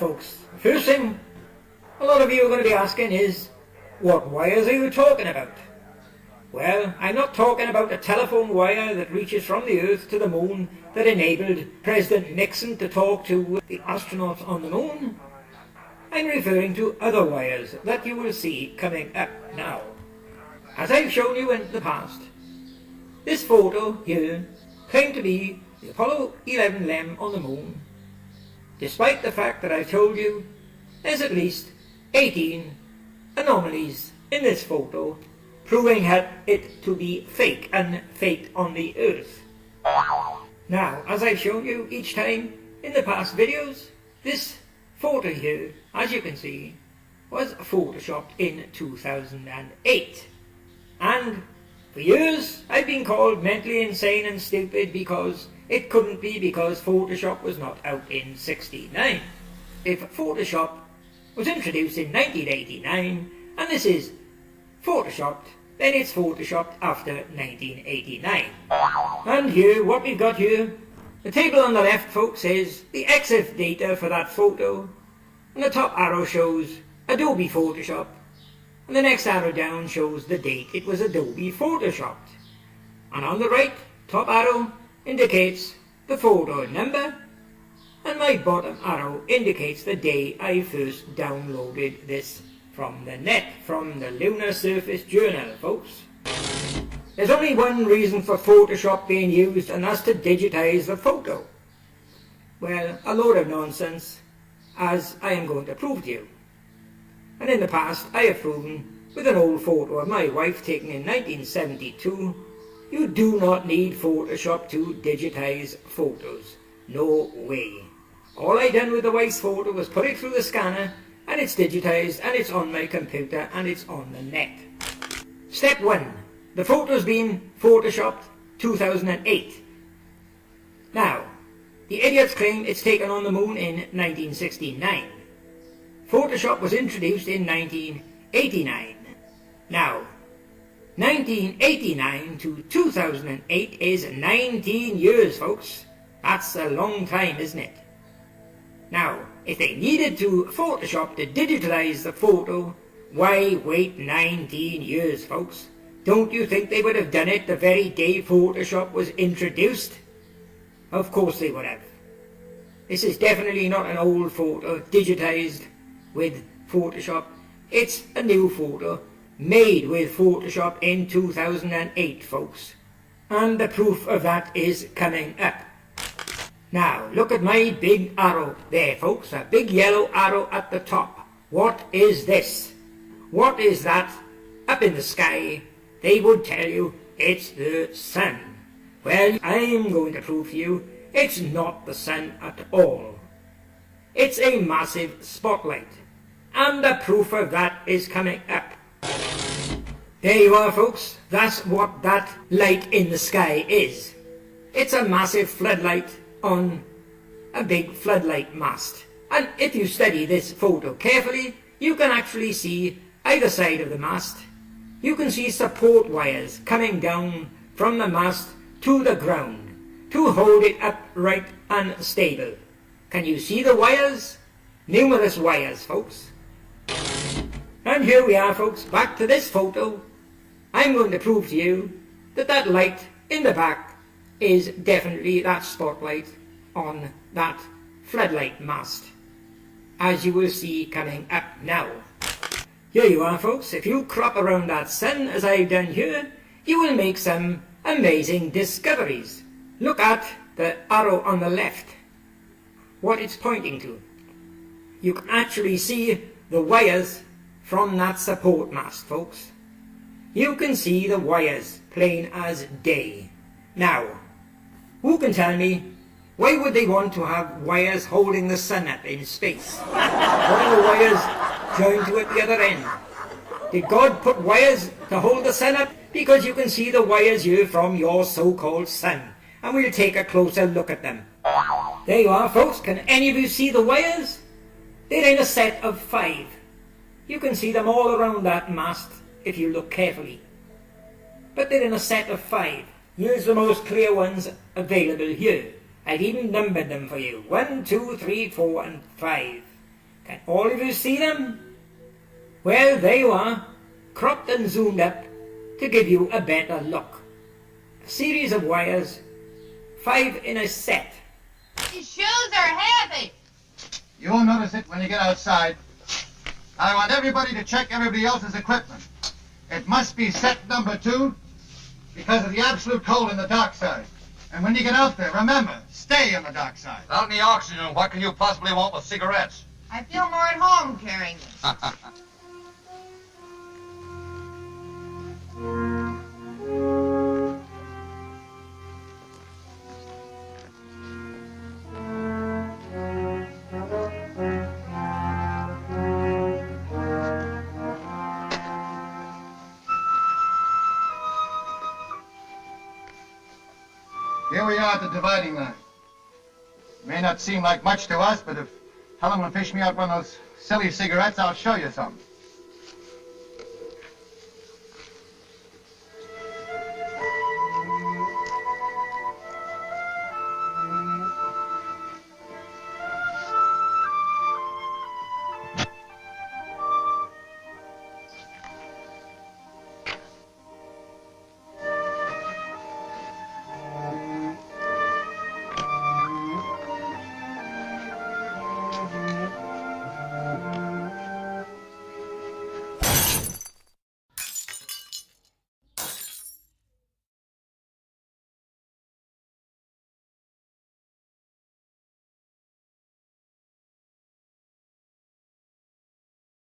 folks, first thing a lot of you are going to be asking is, what wires are you talking about? Well, I'm not talking about the telephone wire that reaches from the Earth to the Moon that enabled President Nixon to talk to the astronauts on the Moon. I'm referring to other wires that you will see coming up now. As I've shown you in the past, this photo here claimed to be the Apollo 11 LEM on the Moon, despite the fact that I've told you there's at least 18 anomalies in this photo proving it to be fake and faked on the Earth. Now, as I've shown you each time in the past videos, this photo here, as you can see, was photoshopped in 2008. And for years I've been called mentally insane and stupid because it couldn't be, because Photoshop was not out in '69. If Photoshop was introduced in 1989 and this is photoshopped, then it's photoshopped after 1989. And here, what we've got here, the table on the left, folks, is the EXIF data for that photo, and the top arrow shows Adobe Photoshop, and the next arrow down shows the date it was Adobe Photoshopped. And on the right, top arrow indicates the photo number, and my bottom arrow indicates the day I first downloaded this from the net, from the Lunar Surface Journal, folks. There's only one reason for Photoshop being used, and that's to digitize the photo. Well, a load of nonsense, as I am going to prove to you. And in the past I have proven with an old photo of my wife taken in 1972, you do not need Photoshop to digitize photos. No way. All I done with the wife's photo was put it through the scanner, and it's digitized, and it's on my computer, and it's on the net. Step 1. The photo's been photoshopped 2008. Now, the idiots claim it's taken on the Moon in 1969. Photoshop was introduced in 1989. Now, 1989 to 2008 is 19 years, folks. That's a long time, isn't it? Now, if they needed to Photoshop to digitalize the photo, why wait 19 years, folks? Don't you think they would have done it the very day Photoshop was introduced? Of course they would have. This is definitely not an old photo digitized with Photoshop. It's a new photo made with Photoshop in 2008, folks. And the proof of that is coming up. Now, look at my big arrow there, folks, a big yellow arrow at the top. What is this? What is that up in the sky? They would tell you it's the sun. Well, I'm going to prove to you it's not the sun at all. It's a massive spotlight, and the proof of that is coming up. There you are, folks. That's what that light in the sky is. It's a massive floodlight on a big floodlight mast. And if you study this photo carefully, you can actually see either side of the mast. You can see support wires coming down from the mast to the ground to hold it upright and stable. Can you see the wires? Numerous wires, folks. And here we are, folks, back to this photo. I'm going to prove to you that that light in the back is definitely that spotlight on that floodlight mast, as you will see coming up now. Here you are, folks. If you crop around that sun as I've done here, you will make some amazing discoveries. Look at the arrow on the left, what it's pointing to. You can actually see the wires from that support mast, folks. You can see the wires plain as day. Now, who can tell me, why would they want to have wires holding the sun up in space? What are the wires joined to at the other end? Did God put wires to hold the sun up? Because you can see the wires here from your so-called sun, and we'll take a closer look at them. There you are, folks. Can any of you see the wires? They're in a set of 5. You can see them all around that mast if you look carefully. But they're in a set of 5. Here's the most clear ones available here. I've even numbered them for you. 1, 2, 3, 4 and 5. Can all of you see them? Well, there you are, cropped and zoomed up to give you a better look. A series of wires, 5 in a set. His shoes are heavy. You'll notice it when you get outside. I want everybody to check everybody else's equipment. It must be set number 2 because of the absolute cold in the dark side. And when you get out there, remember, stay on the dark side. Without any oxygen, what can you possibly want with cigarettes? I feel more at home carrying them. Here we are at the dividing line. It may not seem like much to us, but if Helen will fish me out one of those silly cigarettes, I'll show you something.